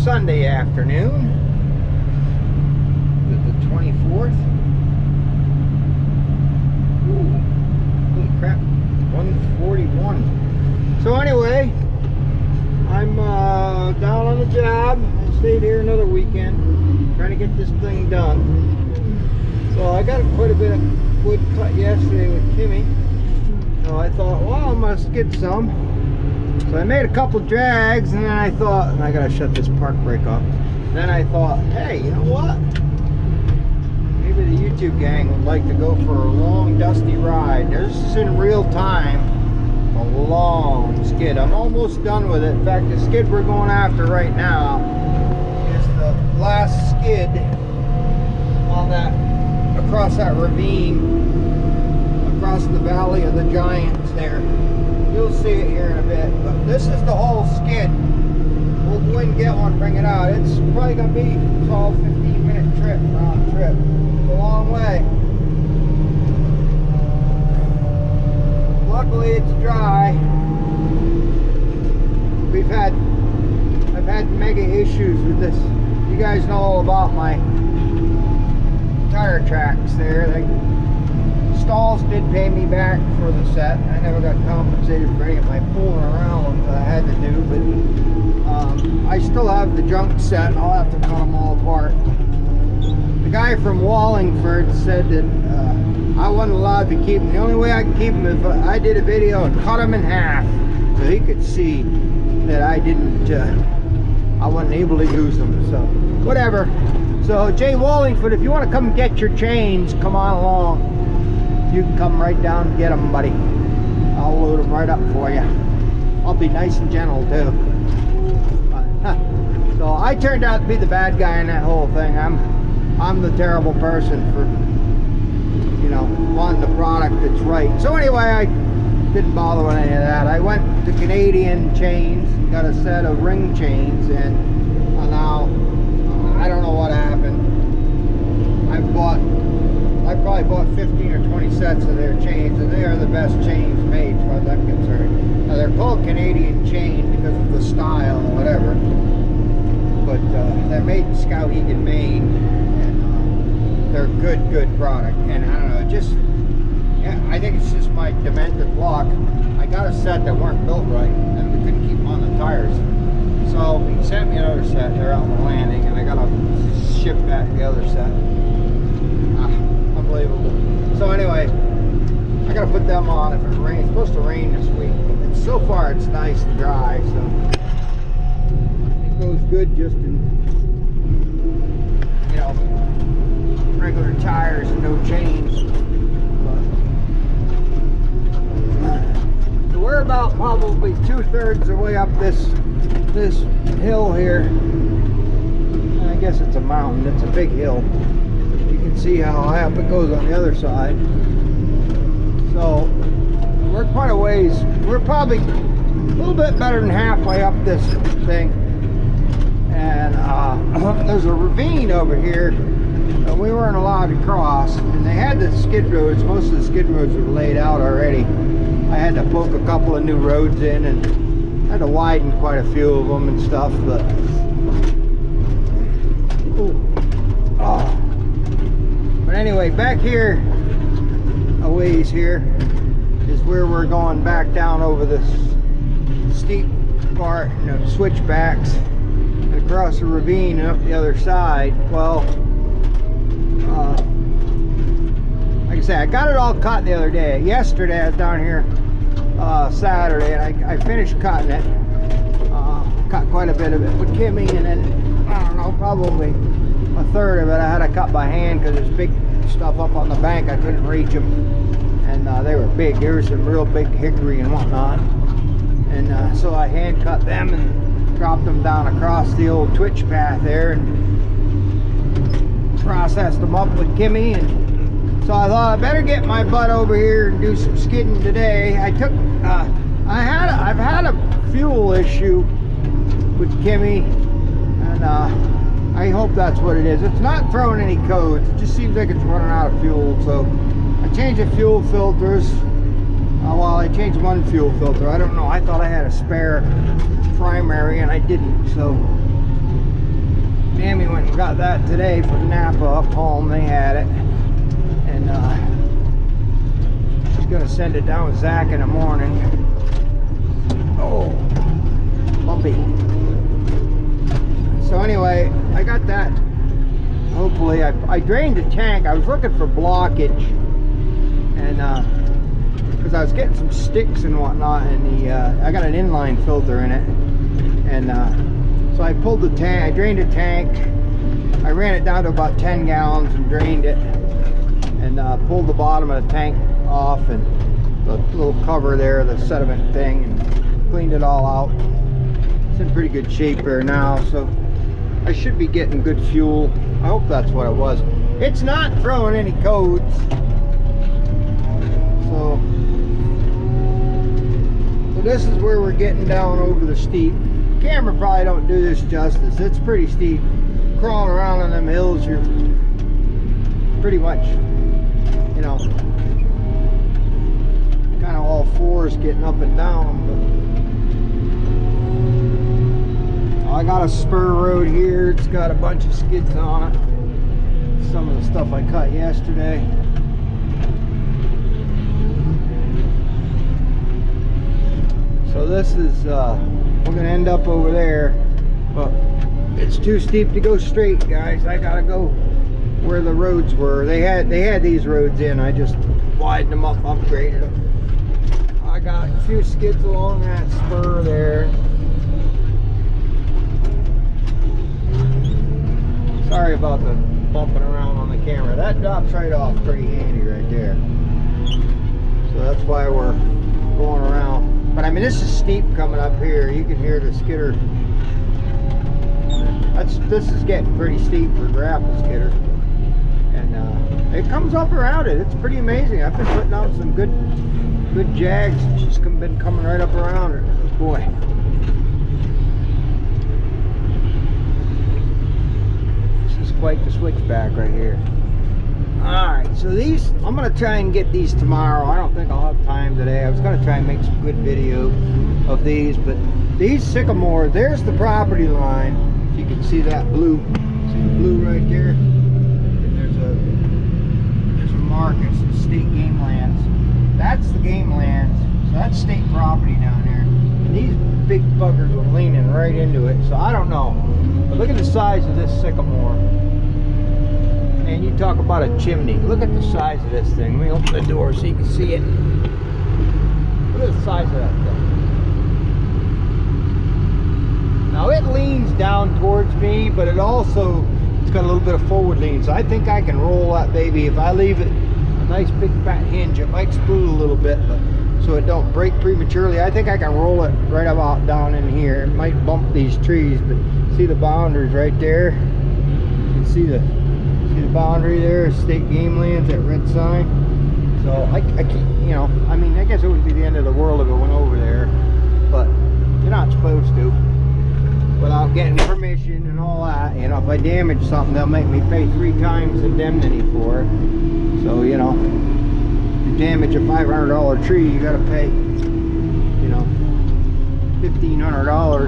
Sunday afternoon, the 24th. Ooh, holy crap, 141. So anyway, I'm down on the job. I stayed here another weekend, trying to get this thing done. So I got quite a bit of wood cut yesterday with Kimmy. So I thought, well, I must get some. So I made a couple drags, and then I thought, and I gotta shut this park brake off. Then I thought, hey, you know what? Maybe the YouTube gang would like to go for a long, dusty ride. This is in real time, a long skid. I'm almost done with it. In fact, the skid we're going after right now is the last skid on that, across that ravine, across the Valley of the Giants there. You'll see it here in a bit, but this is the whole skid. We'll go and get one, bring it out. It's probably gonna be 12-15 minute trip, round trip. It's a long way. Luckily it's dry. I've had mega issues with this. You guys know all about my tire tracks there. Stalls did pay me back for the set. I never got compensated for any of my fooling around that I had to do, but I still have the junk set. I'll have to cut them all apart. The guy from Wallingford said that I wasn't allowed to keep them. The only way I could keep them is if I did a video and cut them in half so he could see that I wasn't able to use them. So whatever. So Jay Wallingford, if you want to come get your chains, come on along. You can come right down and get them, buddy. I'll load them right up for you. I'll be nice and gentle too. So I turned out to be the bad guy in that whole thing. I'm the terrible person for, you know, wanting the product that's right. So anyway, I didn't bother with any of that. I went to Canadian Chains, got a set of ring chains, and now I don't know what happened. I probably bought 15 or 20 sets of their chains, and they are the best chains made as far as I'm concerned. Now they're called Canadian Chain because of the style and whatever, but they're made in Skowhegan, Maine, and they're good product. And I don't know, I think it's just my demented luck. I got a set that weren't built right, and we couldn't keep them on the tires. So he sent me another set. They're out on the landing, and I got to ship back the other set. Unbelievable. So anyway, I gotta put them on if it rains. It's supposed to rain this week, but so far it's nice and dry, so it goes good just in, you know, regular tires and no chains. So we're about probably 2/3 the way up this hill here. I guess it's a mountain. It's a big hill. See how high up it goes on the other side. So we're quite a ways. We're probably a little bit better than halfway up this thing, and there's a ravine over here that we weren't allowed to cross, and they had the skid roads. Most of the skid roads were laid out already. I had to poke a couple of new roads in and had to widen quite a few of them and stuff, but but anyway, back here, a ways here, is where we're going back down over this steep part and the switchbacks and across the ravine and up the other side. Well, like I said, I got it all cut the other day. Yesterday I was down here Saturday, and I finished cutting it. Cut quite a bit of it with Kimmy, and then, I don't know, probably a third of it I had to cut by hand because there's big stuff up on the bank. I couldn't reach them, and they were big. There was some real big hickory and whatnot, and so I hand cut them and dropped them down across the old twitch path there and processed them up with Kimmy. And so I thought I better get my butt over here and do some skidding today. I've had a fuel issue with Kimmy, and I hope that's what it is. It's not throwing any codes. It just seems like it's running out of fuel. So I changed the fuel filters. Well, I changed one fuel filter. I don't know. I thought I had a spare primary, and I didn't. So Mammy went and got that today from Napa up home. They had it. And she's going to send it down with Zach in the morning. Oh, bumpy. So anyway, I got that. Hopefully, I drained the tank. I was looking for blockage. And because I was getting some sticks and whatnot. And I got an inline filter in it. And so I pulled the tank, I drained the tank, I ran it down to about 10 gallons and drained it, and pulled the bottom of the tank off and the little cover there, the sediment thing, and cleaned it all out. It's in pretty good shape there now, so I should be getting good fuel. I hope that's what it was. It's not throwing any codes, so this is where we're getting down over the steep. Camera probably don't do this justice. It's pretty steep. Crawling around on them hills, you're pretty much, you know, kind of all fours getting up and down. But I got a spur road here. It's got a bunch of skids on it. Some of the stuff I cut yesterday. So this is we're gonna end up over there, but it's too steep to go straight, guys. I gotta go where the roads were. They had these roads in. I just widened them up, upgraded them. I got a few skids along that spur there. Sorry about the bumping around on the camera. That drops right off pretty handy right there. So that's why we're going around. But I mean, this is steep coming up here. You can hear the skidder. This is getting pretty steep for grapple skidder. And it comes up around it. It's pretty amazing. I've been putting out some good jags. She's been coming right up around her. Boy. This is quite the switchback right here. Alright, so these, I'm going to try and get these tomorrow. I don't think I'll have time today. I was going to try and make some good video of these, but these sycamore, there's the property line. If you can see that blue. See the blue right there? And there's a mark, it's the state game lands. That's the game lands. So that's state property down there. And these big buggers were leaning right into it, so I don't know. But look at the size of this sycamore. And you talk about a chimney. Look at the size of this thing. Let me open the door so you can see it. Look at the size of that thing. Now it leans down towards me, but it's got a little bit of forward lean. So I think I can roll that baby. If I leave it a nice big fat hinge, it might spool a little bit, but so it don't break prematurely. I think I can roll it right about down in here. It might bump these trees, but see the boundaries right there? You can see the boundary there, state game lands, that red sign. So I can't, you know, I mean, I guess it wouldn't be the end of the world if it went over there, but you're not supposed to without getting permission and all that. You know, if I damage something, they'll make me pay 3 times indemnity for it. So, you know, if you damage a $500 tree, you got to pay, you know, $1,500